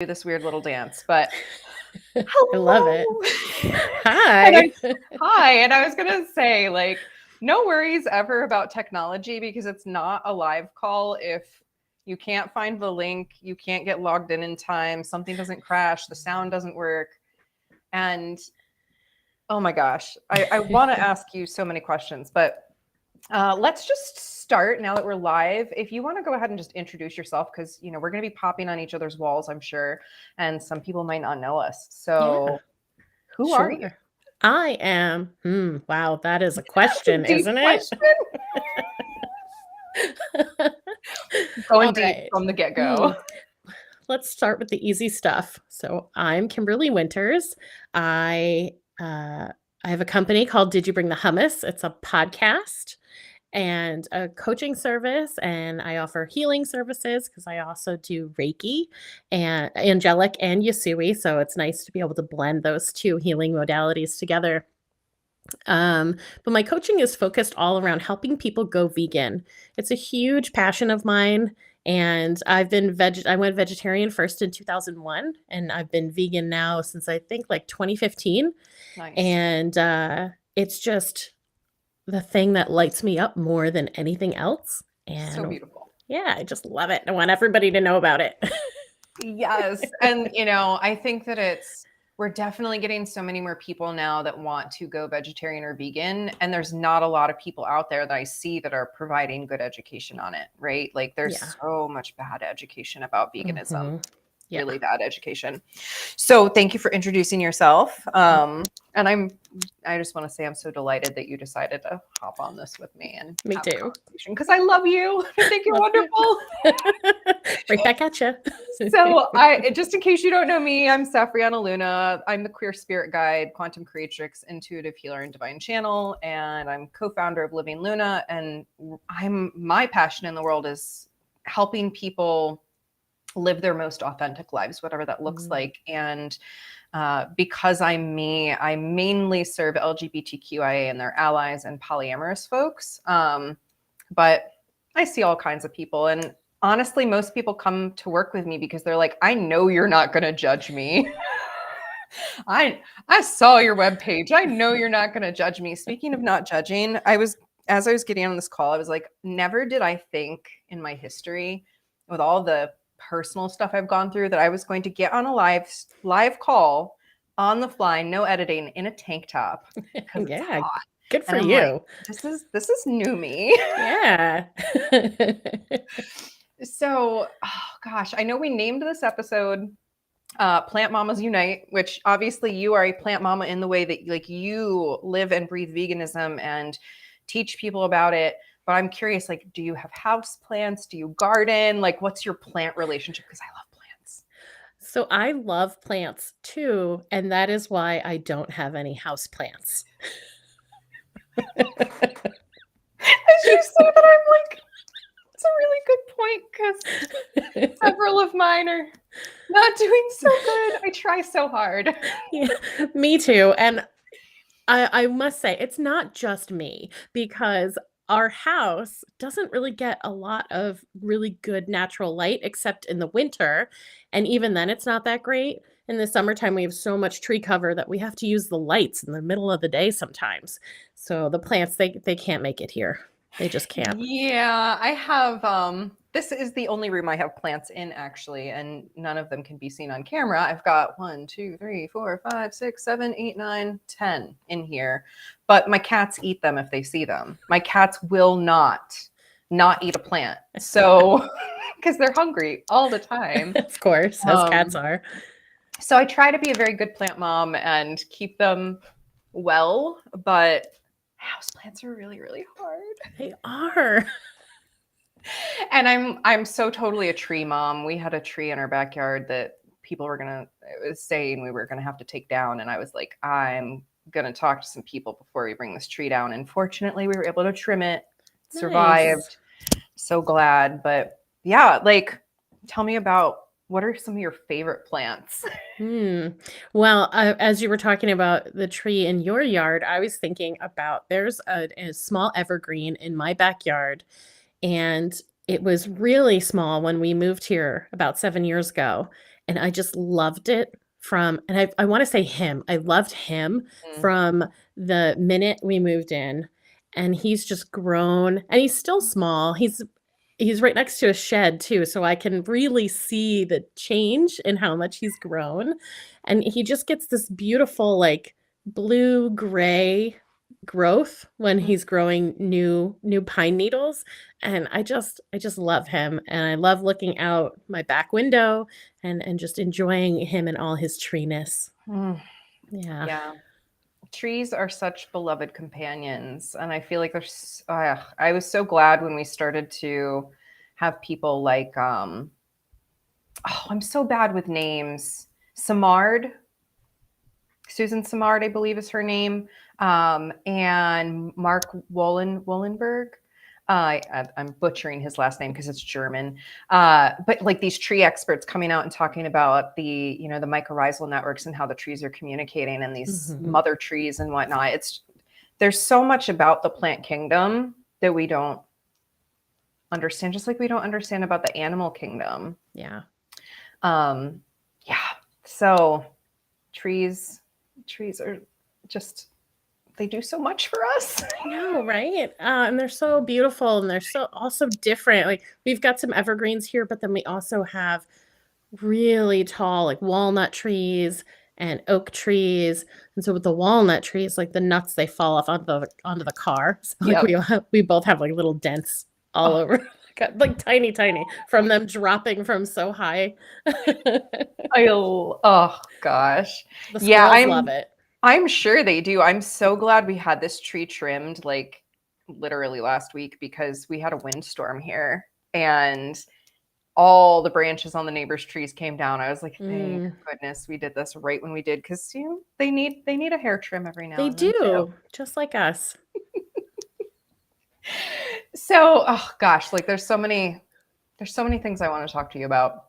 do this weird little dance, but I love it. hello. and Hi. I, Hi. And I was going to say, like, no worries ever about technology because it's not a live call. If you can't find the link, you can't get logged in time, something doesn't crash, the sound doesn't work. And oh my gosh, I want to ask you so many questions, but let's just start now that we're live. If you want to go ahead and just introduce yourself, because we're going to be popping on each other's walls, I'm sure, and some people might not know us. Yeah, So, who are you? sure. I am. Wow, that is a question, Deep isn't it? question. Going All deep right. from the get Hmm. go. Let's start with the easy stuff. So I'm Kimberly Winters. I uh, I have a company called Did You Bring the Hummus? It's a podcast and a coaching service, and I offer healing services because I also do Reiki and angelic and Yasui. So it's nice to be able to blend those two healing modalities together. Um, but my coaching is focused all around helping people go vegan. It's a huge passion of mine. And I went vegetarian first in 2001, and I've been vegan now since I think like 2015. Nice. And it's just the thing that lights me up more than anything else. So And beautiful. yeah, I just love it. I want everybody to know about it. Yes. And, I think that we're definitely getting so many more people now that want to go vegetarian or vegan. And there's not a lot of people out there that I see that are providing good education on it, right? Like Yeah. there's so much bad education about veganism, Hmm. Yeah. really bad education. So thank you for introducing yourself. And I just want to say I'm so delighted that you decided to hop on this with me and Me have a too. conversation because I love you. I think you're Love you. wonderful. Right back at you. So just in case you don't know me, I'm Safrianna Lughna. I'm the queer spirit guide, quantum creatrix, intuitive healer, and divine channel. And I'm co-founder of Living Luna. And my passion in the world is helping people live their most authentic lives, whatever that looks like. And because I'm me, I mainly serve LGBTQIA and their allies and polyamorous folks. But I see all kinds of people. And honestly, most people come to work with me because they're like, I know you're not going to judge me. I saw your webpage. I know you're not going to judge me. Speaking of not judging, as I was getting on this call, I was like, never did I think in my history with all the personal stuff I've gone through that I was going to get on a live call on the fly, no editing, in a tank top because it's Yeah. hot. Good And for I'm like, you. this is new me. Yeah. So, oh gosh, I know we named this episode Plant Mamas Unite, which obviously you are a plant mama in the way that like you live and breathe veganism and teach people about it. But I'm curious, like, do you have house plants? Do you garden? Like, what's your plant relationship? Because I love plants. So I love plants too, and that is why I don't have any house plants. As you say that, I'm like, it's a really good point because several of mine are not doing so good. I try so hard. Yeah, me too. And I must say, it's not just me because our house doesn't really get a lot of really good natural light except in the winter. And even then, it's not that great. In the summertime, we have so much tree cover that we have to use the lights in the middle of the day sometimes. So the plants, they can't make it here. They just can't. Yeah, I have this is the only room I have plants in actually, and none of them can be seen on camera. I've got 1, 2, 3, 4, 5, 6, 7, 8, 9, 10 in here. But my cats eat them if they see them. My cats will not eat a plant. So because they're hungry all the time. Of course, as cats Um, are. so I try to be a very good plant mom and keep them well, but houseplants are really, really hard. They are. And I'm so totally a tree mom. We had a tree in our backyard that people were gonna it was saying we were gonna have to take down, and I was like, I'm gonna talk to some people before we bring this tree down. And fortunately, we were able to trim it, Nice. survived. So glad. But yeah, like, tell me about what are some of your favorite plants? Hmm. Well, as you were talking about the tree in your yard, I was thinking about there's a small evergreen in my backyard, and it was really small when we moved here about 7 years ago. and I just loved it and I wanna say him. I loved him Mm. from the minute we moved in, and he's just grown, and he's still small. He's right next to a shed too, so I can really see the change in how much he's grown, and he just gets this beautiful, like, blue-gray growth when Mm. he's growing new pine needles, and I just love him, and I love looking out my back window and just enjoying him and all his treeness. Mm. Yeah. Yeah. Trees are such beloved companions. And I feel like I was so glad when we started to have people like, oh, I'm so bad with names. Samard, Susan Samard, I believe is her name, and Mark Wollenberg. I'm butchering his last name because it's German. But like these tree experts coming out and talking about the mycorrhizal networks and how the trees are communicating and these Mhm. mother trees and whatnot. There's so much about the plant kingdom that we don't understand, just like we don't understand about the animal kingdom. Yeah. Um, yeah. So trees trees are just they do so much for us. I know, right? And they're so beautiful and they're so also different. Like we've got some evergreens here, but then we also have really tall, like walnut trees and oak trees. And so with the walnut trees, like the nuts, they fall off onto the car. So like Yep. we both have like little dents all Oh, over, like tiny, tiny from them dropping from so high. oh gosh. The Yeah, squirrels love it. I'm sure they do. I'm so glad we had this tree trimmed like literally last week because we had a windstorm here and all the branches on the neighbors' trees came down. I was like, thank Mm, goodness we did this right when we did because they need a hair trim every now they and then too. do, just like us. So, oh gosh, like there's so many things I want to talk to you about.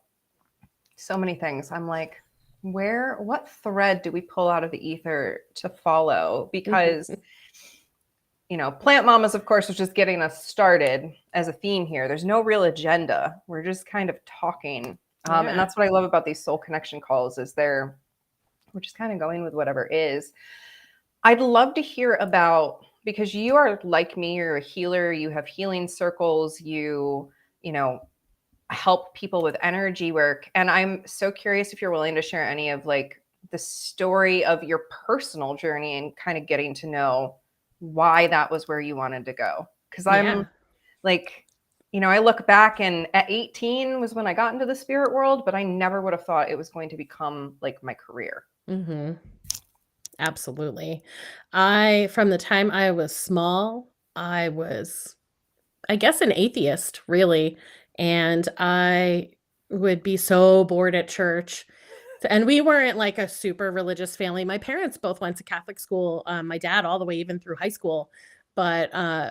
So many things. I'm like, what thread do we pull out of the ether to follow? Because, Plant Mamas, of course, was just getting us started as a theme here. There's no real agenda. We're just kind of talking. And Yeah. that's what I love about these soul connection calls is we're just kind of going with whatever is. I'd love to hear about, because you are like me, you're a healer, you have healing circles, you know, help people with energy work. And I'm so curious if you're willing to share any of like the story of your personal journey and kind of getting to know why that was where you wanted to go. Because I'm Yeah. like, I look back and at 18 was when I got into the spirit world, but I never would have thought it was going to become like my career. Mhm. Absolutely. From the time I was small, I was, I guess, an atheist, really. And I would be so bored at church. And we weren't like a super religious family. My parents both went to Catholic school. My dad all the way even through high school, but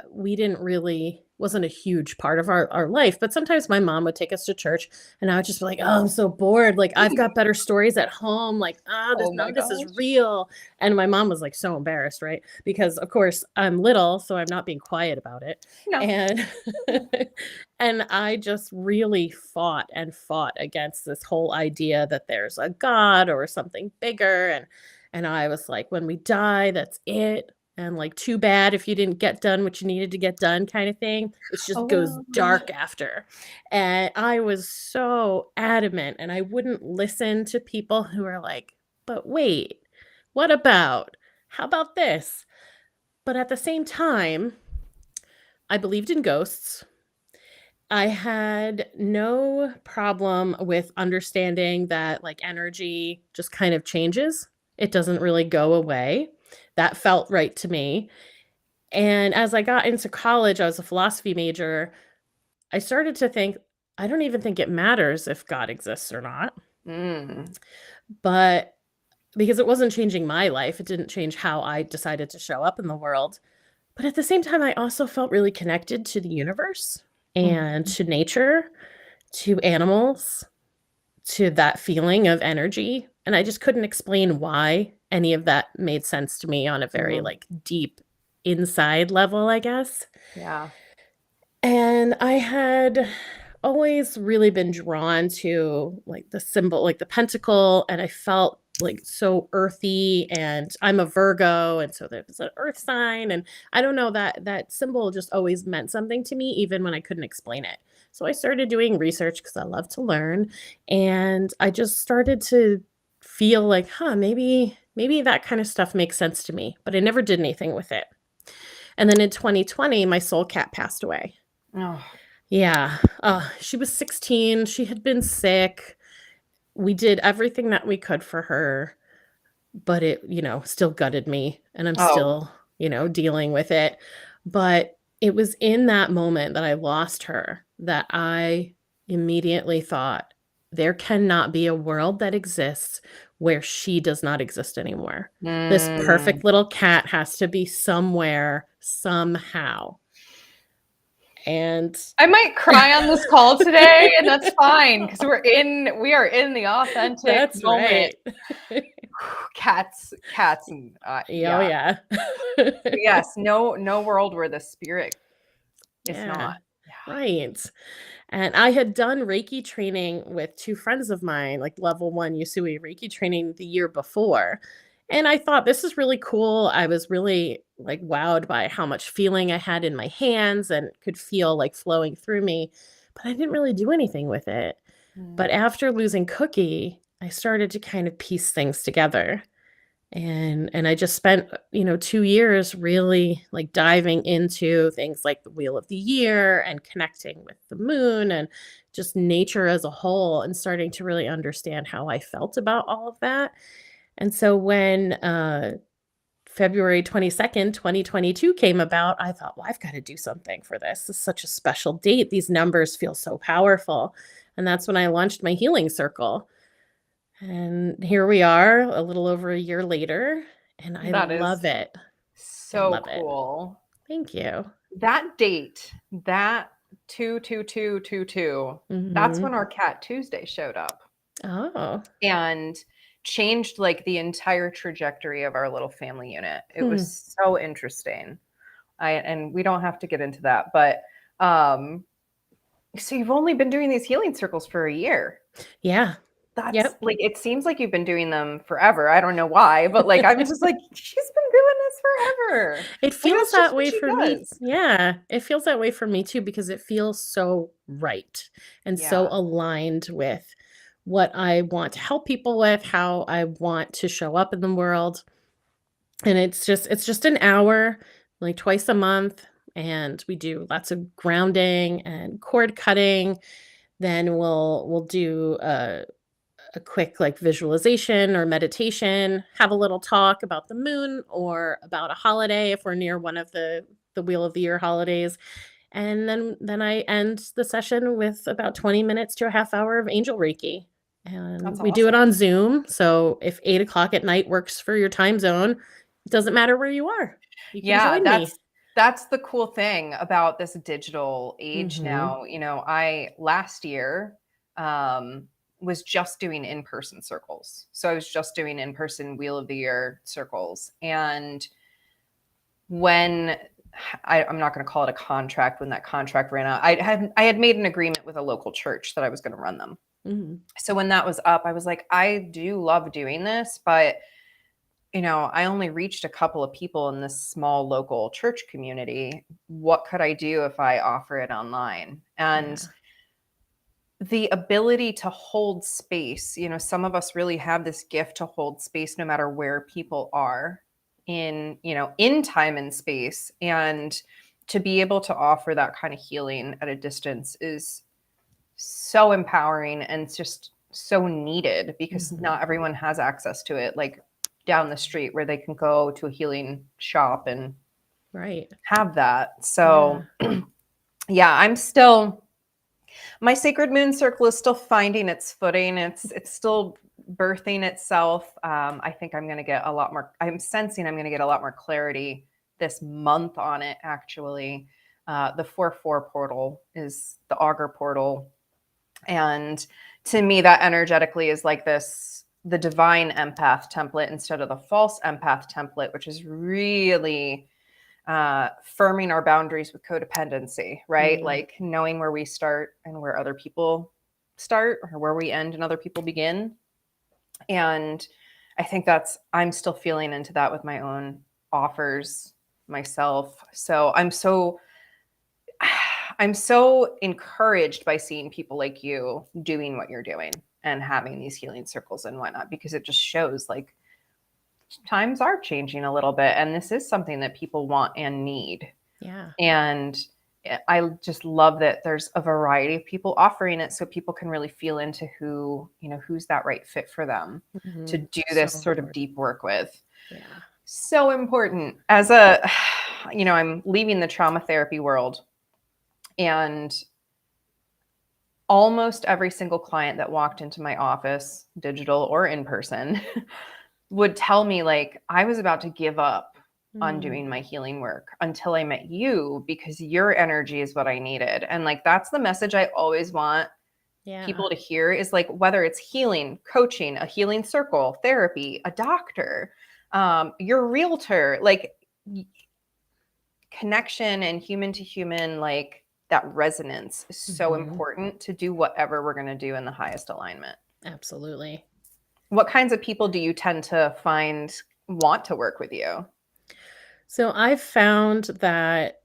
we didn't really wasn't a huge part of our life. But sometimes my mom would take us to church, and I would just be like, "Oh, I'm so bored. Like I've got better stories at home. Like this Oh none my of this is gosh. real." And my mom was like so embarrassed, right? Because of course I'm little, so I'm not being quiet about it, No. and and I just really fought and fought against this whole idea that there's a God or something bigger, and I was like, "When we die, that's it, and, like, too bad if you didn't get done what you needed to get done," kinda thing. It just goes Oh, dark after, and I was so adamant, and I wouldn't listen to people who are like, "But wait, what about? How about this?" But at the same time, I believed in ghosts. I had no problem with understanding that, like, energy just kind of changes. It doesn't really go away. That felt right to me. And as I got into college, I was a philosophy major, I started to think, I don't even think it matters if God exists or not. mm. But because it wasn't changing my life, it didn't change how I decided to show up in the world. But at the same time, I also felt really connected to the universe and Mhm. to nature, to animals, to that feeling of energy, and I just couldn't explain why any of that made sense to me on a very, Mhm. like, deep inside level, I guess. Yeah. And always really been drawn to like the symbol, like the pentacle, and I felt like so earthy, and I'm a Virgo, and so there was an earth sign, and I don't know, that symbol just always meant something to me even when I couldn't explain it. So I started doing research because I love to learn, and I just started to feel like, huh, maybe that kind of stuff makes sense to me, but I never did anything with it. And then in 2020, my soul cat passed away. Oh, Yeah. She was 16. She had been sick. We did everything that we could for her, but it, still gutted me, and I'm oh, still, dealing with it. But it was in that moment that I lost her that I immediately thought, there cannot be a world that exists where she does not exist anymore. This mm. perfect little cat has to be somewhere, somehow. And I might cry on this call today, and that's fine because we are in the authentic that's moment. right. Cats, and Oh, yeah. yeah. But yes, no world where the spirit is Yeah, not. Yeah. right. And I had done Reiki training with 2 friends of mine, like level 1 Usui Reiki training the year before. And I thought, this is really cool. I was really like wowed by how much feeling I had in my hands and could feel like flowing through me, but I didn't really do anything with it. But Mm. after losing Cookie, I started to kind of piece things together. And I just spent, 2 years really, like, diving into things like the wheel of the year and connecting with the moon and just nature as a whole, and starting to really understand how I felt about all of that. And so when, February 22nd, 2022 came about, I thought, "Well, I've gotta do something for this. This is such a special date. These numbers feel so powerful." And that's when I launched my healing circle. And here we are a little over a year later, and I That is love it. I so love it. cool. Thank you. That date, that 22222, that's when Mhm. our Cat Tuesday showed up Oh. and changed like the entire trajectory of our little family unit. It Hmm. was so interesting. And we don't have to get into that, but um so you've only been doing these healing circles for a year. Yeah. That's Yep. like, it seems like you've been doing them forever. I don't know why, but like I'm just like, she's been doing this forever. It Like feels that's just that what way she for me. does. Yeah. It feels that way for me too, because it feels so right and so Yeah. aligned with what I want to help people with, how I want to show up in the world. And it's just an hour, like twice a month, and we do lots of grounding and cord cutting. Then we'll do a quick like visualization or meditation, have a little talk about the moon or about a holiday if we're near one of the wheel of the year holidays. And then I end the session with about 20 minutes to a half hour of angel reiki. And That's we do it awesome. on Zoom. So if 8 o'clock at night works for your time zone, it doesn't matter where you are. You can Yeah, join me. that's the cool thing about this digital age Hmm. now. I last year um was just doing in-person circles. So I was just doing in-person wheel of the year circles. And when I'm not going to call it a contract, when that contract ran out, I had made an agreement with a local church that I was going to run them. Hmm. So when that was up, I was like, I do love doing this, but I only reached a couple of people in this small local church community. What could I do if I offer it online? And Yeah. the ability to hold space, some of us really have this gift to hold space no matter where people are in time and space. And to be able to offer that kind of healing at a distance is so empowering, and it's just so needed because Hmm. not everyone has access to it, like down the street where they can go to a healing shop and Right. have that. Yeah. So yeah, my sacred moon circle is still finding its footing. It's still birthing itself. I think I'm sensing I'm going to get a lot more clarity this month on it, actually. The 4/4 portal is the augur portal. And to me, that energetically is like the divine empath template instead of the false empath template, which is really firming our boundaries with codependency, right? Mm. Like knowing where we start and where other people start, or where we end and other people begin. And I think I'm still feeling into that with my own offers myself. So I'm so encouraged by seeing people like you doing what you're doing and having these healing circles and whatnot, because it just shows like times are changing a little bit. And this is something that people want and need. Yeah. And I just love that there's a variety of people offering it, so people can really feel into who's that right fit for them to do this So sort of important. deep work with. Yeah. So important. I'm leaving the trauma therapy world, and almost every single client that walked into my office, digital or in person, would tell me like I was about to give up on doing my healing work until I met you, because your energy is what I needed. And like that's the message I always want people to hear, is like whether it's healing, coaching, a healing circle, therapy, a doctor, your realtor, like connection and human to human, like that resonance is so important to do whatever we're going to do in the highest alignment. Absolutely. What kinds of people do you tend to find want to work with you? So I've found that,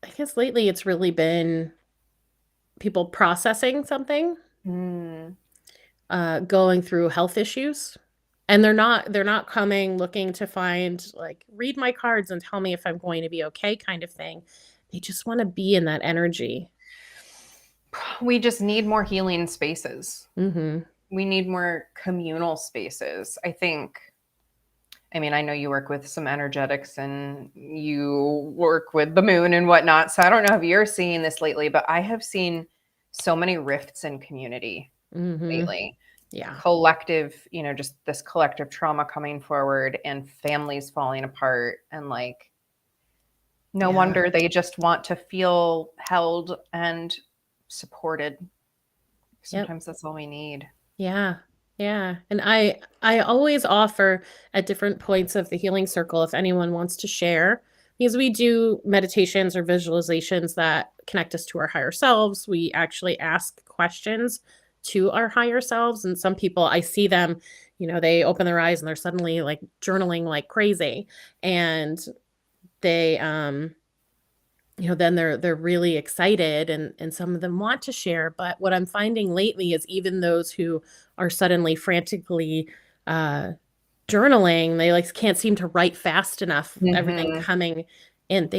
I guess lately it's really been people processing something, going through health issues. And they're not coming looking to find like, read my cards and tell me if I'm going to be okay kind of thing. They just want to be in that energy. We just need more healing spaces. Mm-hmm. We need more communal spaces. I know you work with some energetics and you work with the moon and whatnot. So I don't know if you're seeing this lately, but I have seen so many rifts in community lately. Yeah. Collective, just this collective trauma coming forward and families falling apart. And like, no wonder they just want to feel held and supported. Sometimes that's all we need. Yeah. Yeah. And I always offer at different points of the healing circle, if anyone wants to share, because we do meditations or visualizations that connect us to our higher selves. We actually ask questions to our higher selves. And some people, I see them, they open their eyes and they're suddenly like journaling like crazy. And they then they're really excited, and some of them want to share. But what I'm finding lately is even those who are suddenly frantically journaling, they like can't seem to write fast enough, everything coming in.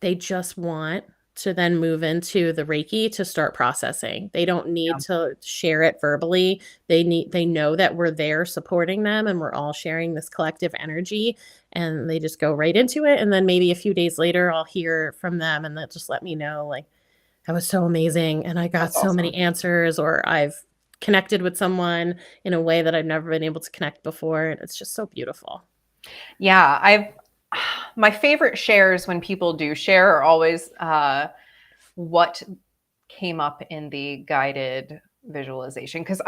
They just want to then move into the Reiki to start processing. They don't need to share it verbally. They know that we're there supporting them and we're all sharing this collective energy, and they just go right into it. And then maybe a few days later I'll hear from them and they'll just let me know like, that was so amazing and I got That's so many awesome. answers, or I've connected with someone in a way that I've never been able to connect before. And it's just so beautiful. Yeah, my favorite shares when people do share are always what came up in the guided visualization, because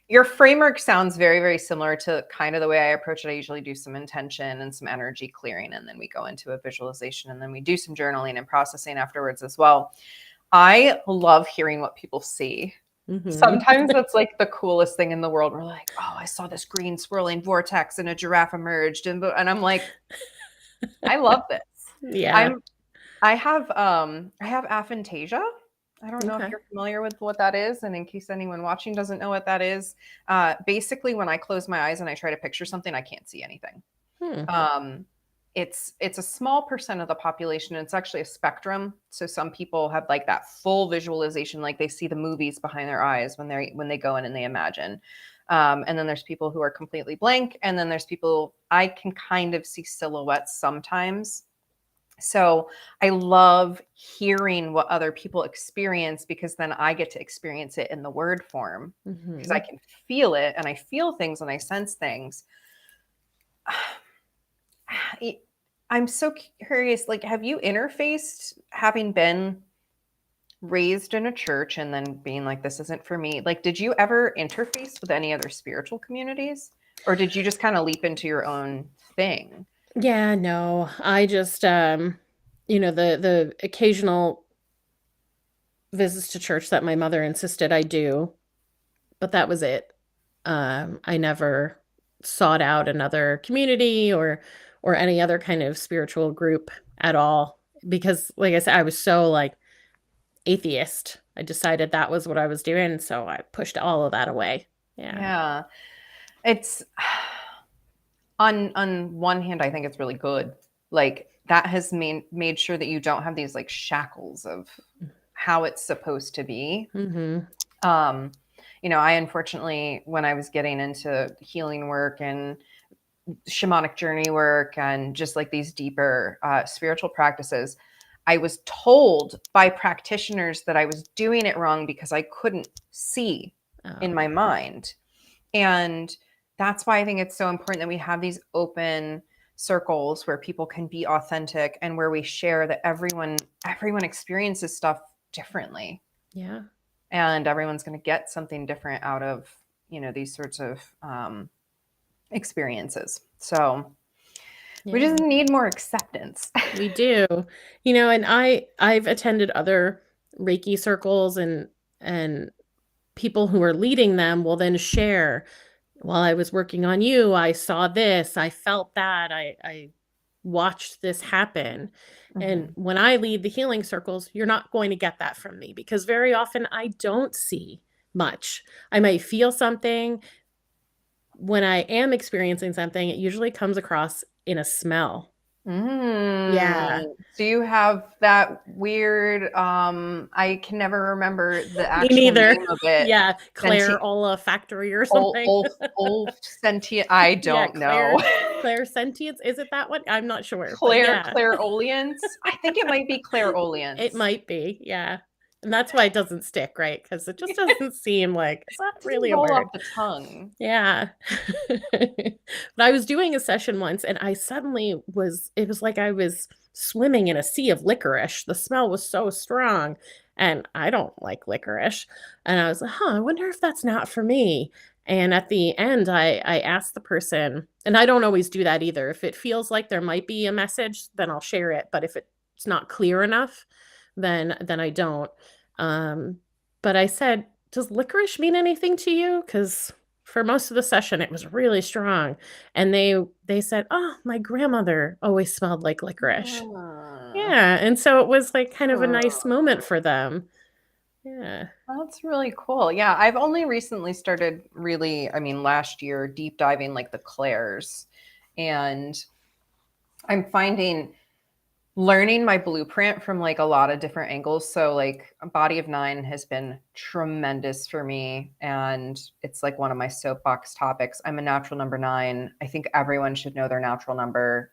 your framework sounds very, very similar to kind of the way I approach it. I usually do some intention and some energy clearing, and then we go into a visualization, and then we do some journaling and processing afterwards as well. I love hearing what people see. Sometimes that's like the coolest thing in the world. We're like, oh, I saw this green swirling vortex and a giraffe emerged. And I'm like, I love this. Yeah. I have aphantasia. I don't know if Okay. you're familiar with what that is. And in case anyone watching doesn't know what that is, basically when I close my eyes and I try to picture something, I can't see anything. Um, it's a small percent of the population. And it's actually a spectrum. So some people have like that full visualization, like they see the movies behind their eyes when they go in and they imagine. And then there's people who are completely blank. And then there's people, I can kind of see silhouettes sometimes. So I love hearing what other people experience, because then I get to experience it in the word form, because I can feel it and I feel things and I sense things. I'm so curious, like, have you interfaced, having been raised in a church and then being like, this isn't for me? Like, did you ever interface with any other spiritual communities, or did you just kind of leap into your own thing? Yeah, no. I just the occasional visits to church that my mother insisted I do, but that was it. I never sought out another community or any other kind of spiritual group at all because like I said, I was so like atheist. I decided that was what I was doing, so I pushed all of that away. Yeah. Yeah. It's on one hand, I think it's really good. Like that has made sure that you don't have these like shackles of how it's supposed to be. Mhm. Um, I unfortunately, when I was getting into healing work and shamanic journey work and just like these deeper spiritual practices, I was told by practitioners that I was doing it wrong because I couldn't see in Oh, my mind. And that's why I think it's so important that we have these open circles where people can be authentic and where we share that everyone experiences stuff differently, yeah. and everyone's going to get something different out of these sorts of experiences. So we Yeah. just need more acceptance. We do. And I've attended other Reiki circles and people who are leading them will then share, while I was working on you, I saw this, I felt that, I watched this happen. And Mhm. when I lead the healing circles, you're not going to get that from me because very often I don't see much. I might feel something. When I am experiencing something, it usually comes across in a smell. Yeah. Do you have that weird I can never remember the Me actual neither. name of it. Yeah, Claire Senti- Ola Factory or something. sentient, I Yeah, don't know. Claire Sentience. Is it that one? I'm not sure, but Claire yeah, clairolience. I think it might be it clairolience. might be. Yeah. And that's why it doesn't stick, right? Because it just doesn't seem like, is that It doesn't really a roll word? off the tongue. Yeah. But I was doing a session once and it was like I was swimming in a sea of licorice. The smell was so strong and I don't like licorice. And I was like, huh, I wonder if that's not for me. And at the end, I asked the person, and I don't always do that either. If it feels like there might be a message, then I'll share it. But if it's not clear enough, then I don't. Um, but I said, does licorice mean anything to you? Because for most of the session it was really strong, and they said, oh, my grandmother always smelled like licorice. Ah. Yeah, and so it was like kind of a nice moment Ah. for them. Yeah. That's really cool. Yeah, I've only recently started really, I mean, last year, deep diving like the clairs. And I'm finding learning my blueprint from like a lot of different angles. So, like, a Body of Nine has been tremendous for me. And it's like one of my soapbox topics. I'm a natural number nine. I think everyone should know their natural number.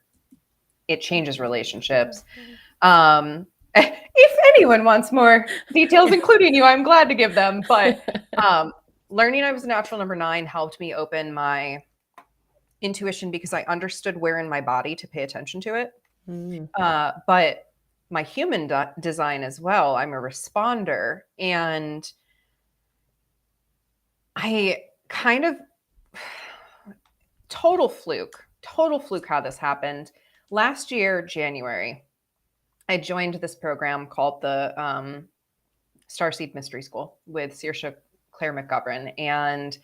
It changes relationships. If anyone wants more details, including you, I'm glad to give them. But um, learning I was a natural number nine helped me open my intuition because I understood where in my body to pay attention to it. Mm. But my human design as well, I'm a responder. And I kind of total fluke how this happened. Last year, January, I joined this program called the Starseed Mystery School with Saoirse Claire McGovern. And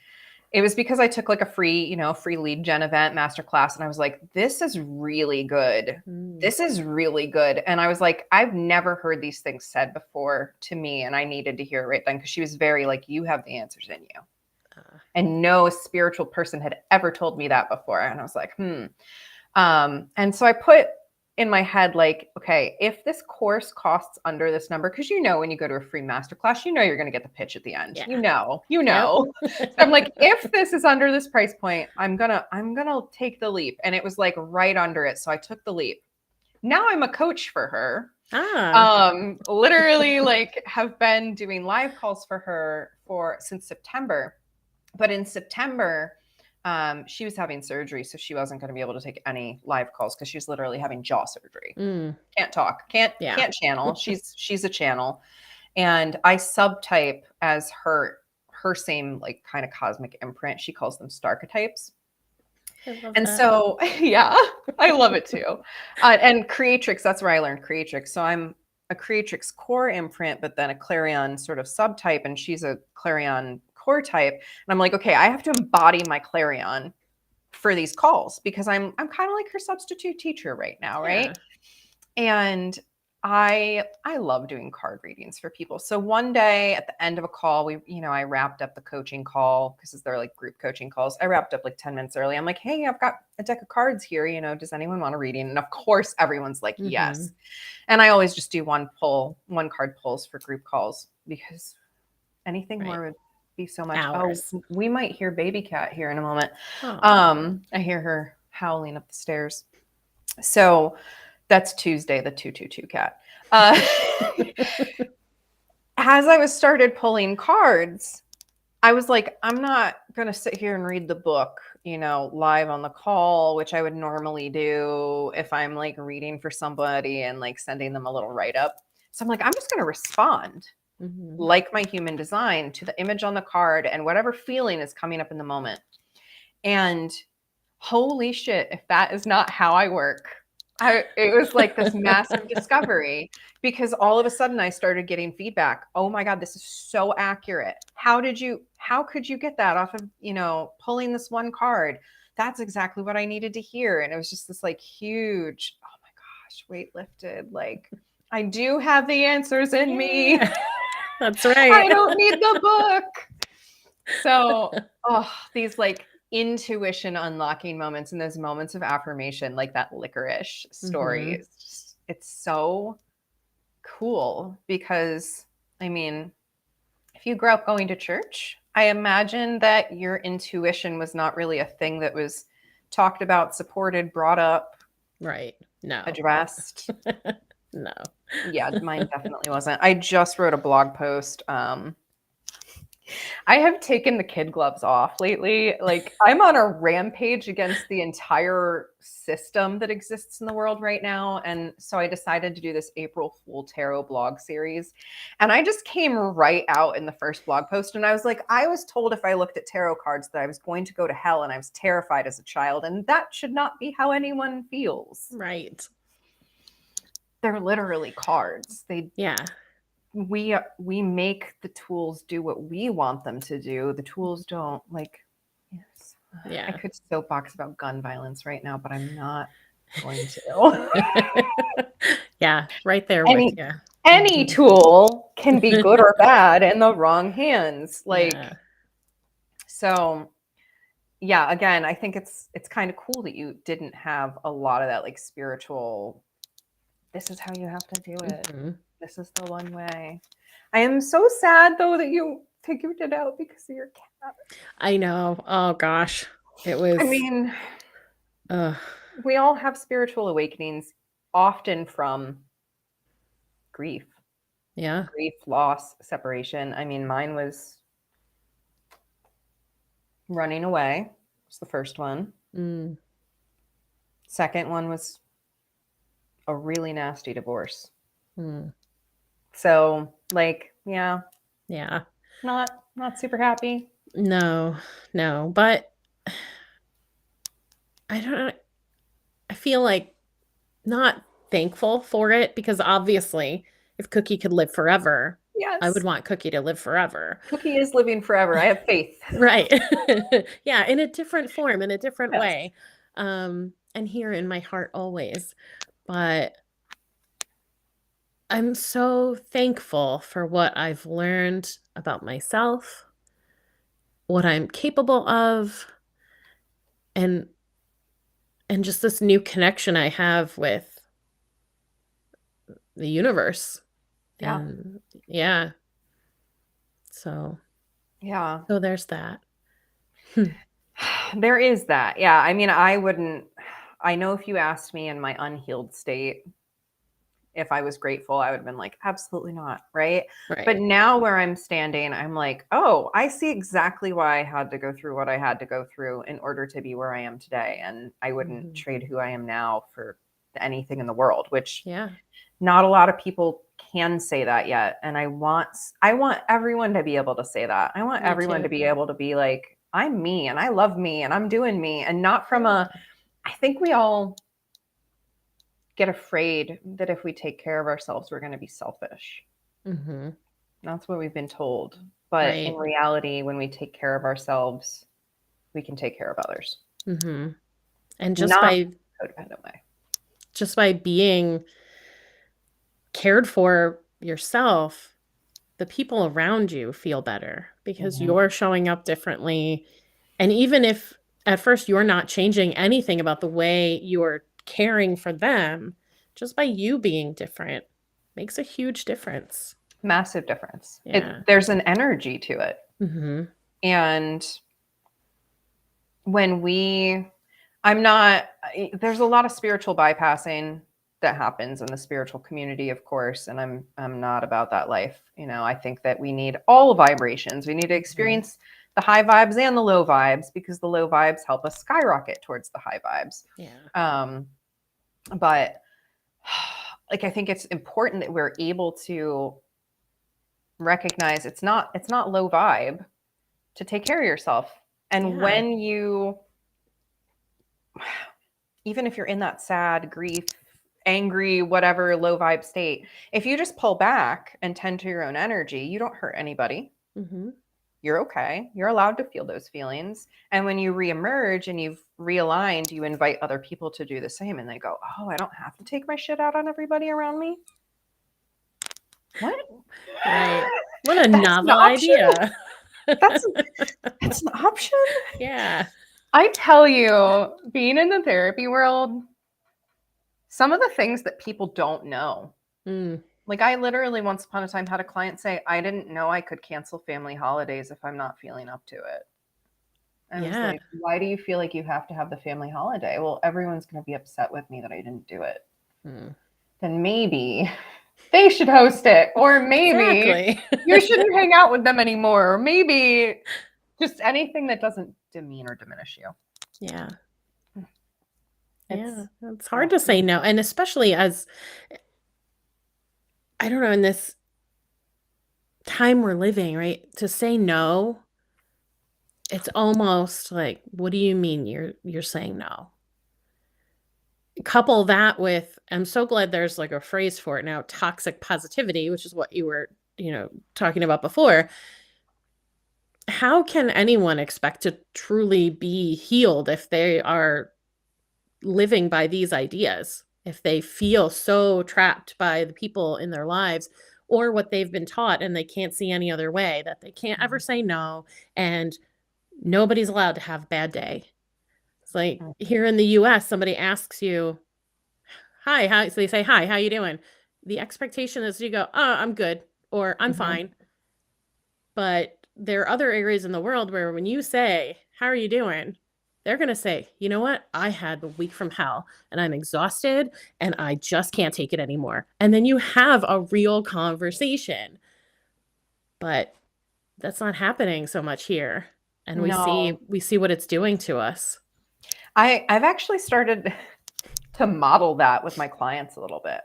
it was because I took like a free lead gen event masterclass. And I was like, this is really good. Mm. This is really good. And I was like, I've never heard these things said before to me. And I needed to hear it right then because she was very like, you have the answers in you. And no spiritual person had ever told me that before. And I was like, and so I put in my head, like, okay, if this course costs under this number, because when you go to a free masterclass, you're going to get the pitch at the end. Yeah. Yep. So I'm like, if this is under this price point, I'm gonna take the leap. And it was like right under it. So I took the leap. Now I'm a coach for her. Ah. Literally like have been doing live calls for her since September. But in September, she was having surgery, so she wasn't going to be able to take any live calls because she's literally having jaw surgery. Mm. Can't talk, can't channel. She's a channel, and I subtype as her same like kind of cosmic imprint. She calls them starcytypes. I love And that. so, yeah, I love it too. And Creatrix, that's where I learned Creatrix. So I'm a Creatrix core imprint, but then a Clarion sort of subtype, and she's a Clarion core type. And I'm like, okay, I have to embody my Clarion for these calls because I'm kind of like her substitute teacher right now, right? Yeah. And I love doing card readings for people. So one day at the end of a call, I wrapped up the coaching call because they're like group coaching calls. I wrapped up like 10 minutes early. I'm like, hey, I've got a deck of cards here. Does anyone want a reading? And of course, everyone's like, yes. And I always just do one card pulls for group calls because anything more would be so much. Hours. Oh, we might hear baby cat here in a moment. Oh. I hear her howling up the stairs. So that's Tuesday, the 222 cat. As I was started pulling cards, I was like, I'm not going to sit here and read the book, live on the call, which I would normally do if I'm like reading for somebody and like sending them a little write up. So I'm like, I'm just going to respond like my human design to the image on the card and whatever feeling is coming up in the moment. And holy shit, if that is not how I work. It was like this massive discovery because all of a sudden I started getting feedback. Oh my God, this is so accurate. How could you get that off of, pulling this one card? That's exactly what I needed to hear. And it was just this like huge, oh my gosh, weight lifted. Like I do have the answers in me. That's right. I don't need the book. So, these like intuition unlocking moments and those moments of affirmation, like that licorice story, it's so cool because, I mean, if you grew up going to church, I imagine that your intuition was not really a thing that was talked about, supported, brought up, Right. No. addressed. No. Yeah, mine definitely wasn't. I just wrote a blog post. I have taken the kid gloves off lately. Like I'm on a rampage against the entire system that exists in the world right now. And so I decided to do this April Fool Tarot blog series. And I just came right out in the first blog post. And I was like, I was told if I looked at tarot cards that I was going to go to hell and I was terrified as a child. And that should not be how anyone feels. Right. They're literally cards. Yeah. We make the tools do what we want them to do. The tools don't. Like, yes. Yeah. I could soapbox about gun violence right now, but I'm not going to. Yeah, right there with you. Any tool can be good or bad in the wrong hands. Like, so yeah, again, I think it's kind of cool that you didn't have a lot of that like spiritual, this is how you have to do it. This is the one way. I am so sad though that you figured it out because of your cat. I know. Oh gosh. It was, I mean, we all have spiritual awakenings, often from grief. Yeah. Grief, loss, separation. I mean, mine was running away. Was the first one. Second one was a really nasty divorce. So, like, yeah. Not super happy. No, but I don't know. I feel like not thankful for it because obviously if Cookie could live forever, yes, I would want Cookie to live forever. Cookie is living forever. I have faith. Right. Yeah, in a different form, in a different way. And here in my heart always. But I'm so thankful for what I've learned about myself, what I'm capable of, and just this new connection I have with the universe. And yeah. So there's that. There is that. Yeah. I mean, I know if you asked me in my unhealed state if I was grateful, I would have been like, absolutely not. Right. But now where I'm standing, I'm like, oh, I see exactly why I had to go through what I had to go through in order to be where I am today. And I wouldn't trade who I am now for anything in the world, which not a lot of people can say that yet. And I want everyone to be able to say that. I want everyone to be able to be like, I'm me and I love me and I'm doing me, and not from I think we all get afraid that if we take care of ourselves, we're going to be selfish. Mm-hmm. That's what we've been told. But in Right. reality, when we take care of ourselves, we can take care of others. Mm-hmm. And Not codependent way. just by being cared for yourself, the people around you feel better because you're showing up differently. And even if at first you're not changing anything about the way you're caring for them, just by you being different makes a huge difference. Massive difference. Yeah. There's an energy to it. Mm-hmm. And when there's a lot of spiritual bypassing that happens in the spiritual community, of course, and I'm not about that life. I think that we need all vibrations. We need to experience the high vibes and the low vibes, because the low vibes help us skyrocket towards the high vibes. Yeah. But I think it's important that we're able to recognize it's not low vibe to take care of yourself. And when you, even if you're in that sad, grief, angry, whatever low vibe state, if you just pull back and tend to your own energy, you don't hurt anybody. Mm-hmm. You're okay. You're allowed to feel those feelings. And when you reemerge and you've realigned, you invite other people to do the same. And they go, oh, I don't have to take my shit out on everybody around me. What? Right. What a novel idea. That's an option. Yeah. I tell you, being in the therapy world, some of the things that people don't know. Like, I literally once upon a time had a client say, I didn't know I could cancel family holidays if I'm not feeling up to it. I was like, why do you feel like you have to have the family holiday? Well, everyone's going to be upset with me that I didn't do it. Then maybe they should host it. Or maybe you shouldn't hang out with them anymore. Or maybe just anything that doesn't demean or diminish you. Yeah. It's hard to say no. And especially as, I don't know, in this time we're living, right? To say no, it's almost like, what do you mean you're saying no? Couple that with, I'm so glad there's like a phrase for it now, toxic positivity, which is what you were, talking about before. How can anyone expect to truly be healed if they are living by these ideas? If they feel so trapped by the people in their lives or what they've been taught and they can't see any other way, that they can't ever say no and nobody's allowed to have a bad day. It's like here in the US, somebody asks you, hi, so they say, hi, how you doing? The expectation is you go, oh, I'm good, or I'm fine. But there are other areas in the world where when you say, how are you doing? They're going to say, you know what? I had a week from hell and I'm exhausted and I just can't take it anymore. And then you have a real conversation. But that's not happening so much here. And we see what it's doing to us. I've actually started to model that with my clients a little bit.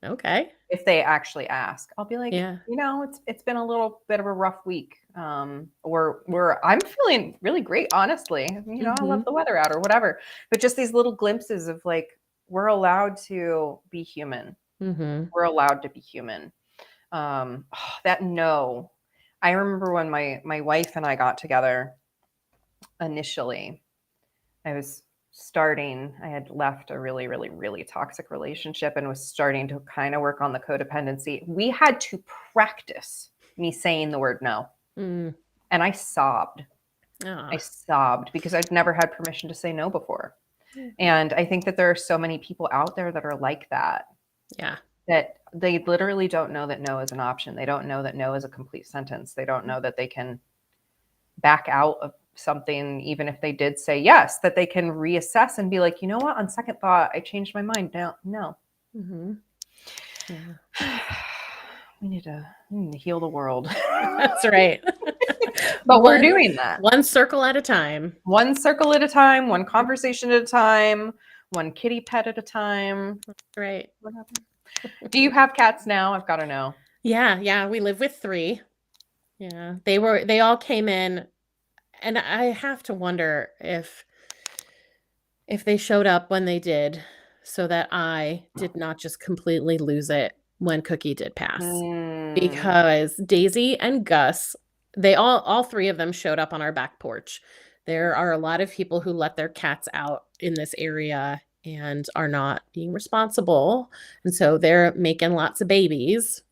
Okay. If they actually ask, I'll be like, it's been a little bit of a rough week. Or I'm feeling really great, honestly. I love the weather out or whatever. But just these little glimpses of like, we're allowed to be human. We're allowed to be human. That no. I remember when my wife and I got together initially, I had left a really, really, really toxic relationship and was starting to kind of work on the codependency. We had to practice me saying the word no. And I sobbed. I sobbed because I'd never had permission to say no before. And I think that there are so many people out there that are like that. Yeah. That they literally don't know that no is an option. They don't know that no is a complete sentence. They don't know that they can back out of something, even if they did say yes, that they can reassess and be like, you know what, on second thought, I changed my mind. No. Yeah. We need to heal the world. That's right. But we're doing that. One circle at a time. One circle at a time, one conversation at a time, one kitty pet at a time. Right. Do you have cats now? I've got to know. Yeah. We live with 3. Yeah. They all came in And I have to wonder if they showed up when they did so that I did not just completely lose it when Cookie did pass. Mm, Because Daisy and Gus, they all three of them showed up on our back porch. There are a lot of people who let their cats out in this area and are not being responsible. And so they're making lots of babies.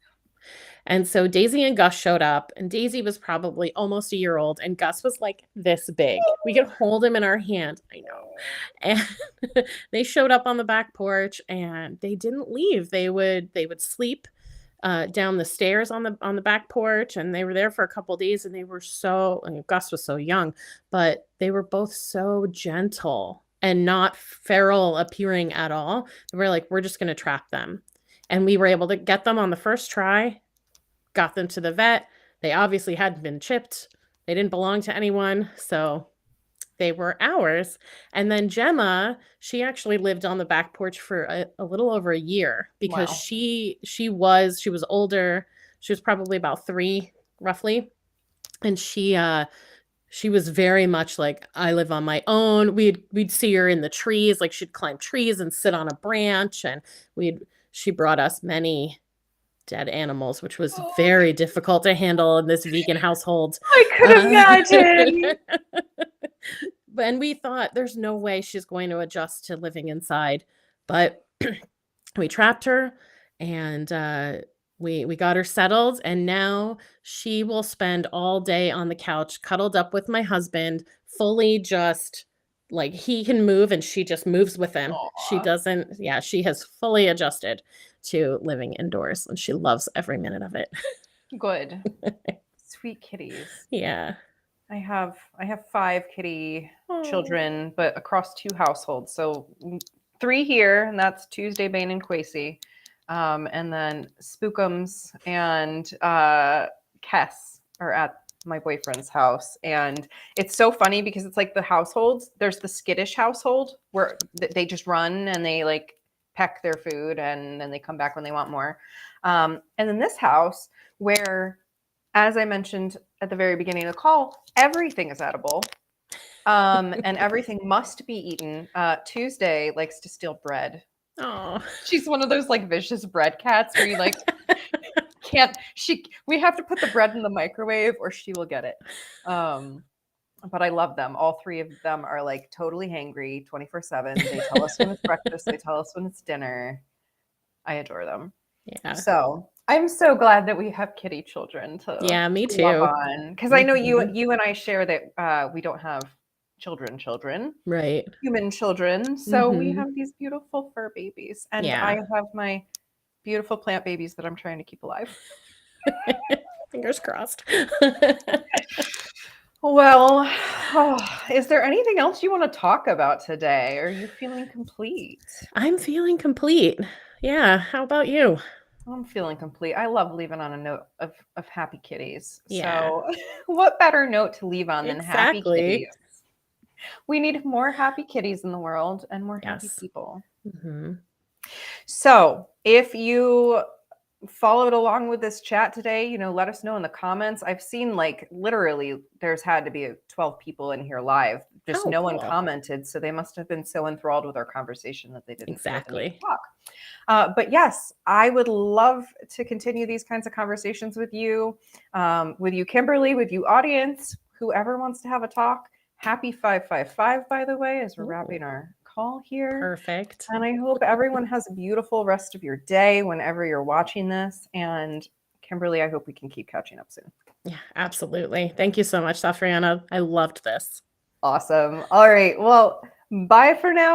And so Daisy and Gus showed up, and Daisy was probably almost a year old, and Gus was like this big. We could hold him in our hand. I know. And they showed up on the back porch, and they didn't leave. They would sleep down the stairs on the back porch, and they were there for a couple days, and they were so. I mean, Gus was so young, but they were both so gentle and not feral appearing at all. And we're like, we're just going to trap them, and we were able to get them on the first try. Got them to the vet. They obviously hadn't been chipped. They didn't belong to anyone, so they were ours. And then Gemma, she actually lived on the back porch for a little over a year because wow. she was older. She was probably about 3, roughly. And she was very much like, I live on my own. We'd see her in the trees, like she'd climb trees and sit on a branch, and she brought us many dead animals, which was very difficult to handle in this vegan household. I could imagine. And we thought there's no way she's going to adjust to living inside, but we trapped her, and we got her settled, and now she will spend all day on the couch cuddled up with my husband, fully just like he can move and she just moves with him. She Aw. doesn't, yeah, she has fully adjusted to living indoors, and she loves every minute of it. Good. Sweet kitties. Yeah. I have 5 kitty Aw. children, but across 2 households. So 3 here, and that's Tuesday, Bane, and Quasi. And then Spookums and Kess are at my boyfriend's house. And it's so funny because it's like the households. There's the skittish household where they just run and they like peck their food and then they come back when they want more. And then this house where, as I mentioned at the very beginning of the call, everything is edible. And everything must be eaten. Tuesday likes to steal bread. Oh. She's one of those like vicious bread cats where you like we have to put the bread in the microwave or she will get it. But I love them. All 3 of them are like totally hangry 24/7. They tell us when it's breakfast, they tell us when it's dinner. I adore them. Yeah. So I'm so glad that we have kitty children to Me to love too. on. Because I know you and I share that we don't have children, Right. human children. So we have these beautiful fur babies. And Yeah. I have my beautiful plant babies that I'm trying to keep alive. Fingers crossed. Well, is there anything else you want to talk about today? Are you feeling complete? I'm feeling complete. Yeah. How about you? I'm feeling complete. I love leaving on a note of happy kitties. Yeah. So what better note to leave on than happy Exactly. kitties? We need more happy kitties in the world and more happy Yes. people. Mm-hmm. So if you followed along with this chat today, let us know in the comments. I've seen like literally there's had to be 12 people in here live. Just no one commented. So they must have been so enthralled with our conversation that they didn't feel the need to talk. But yes, I would love to continue these kinds of conversations with you, Kimberly, with you audience, whoever wants to have a talk. Happy 555, by the way, as we're wrapping our call here. Perfect. And I hope everyone has a beautiful rest of your day whenever you're watching this. And Kimberly, I hope we can keep catching up soon. Yeah, absolutely. Thank you so much, Safrianna. I loved this. Awesome. All right. Well, bye for now.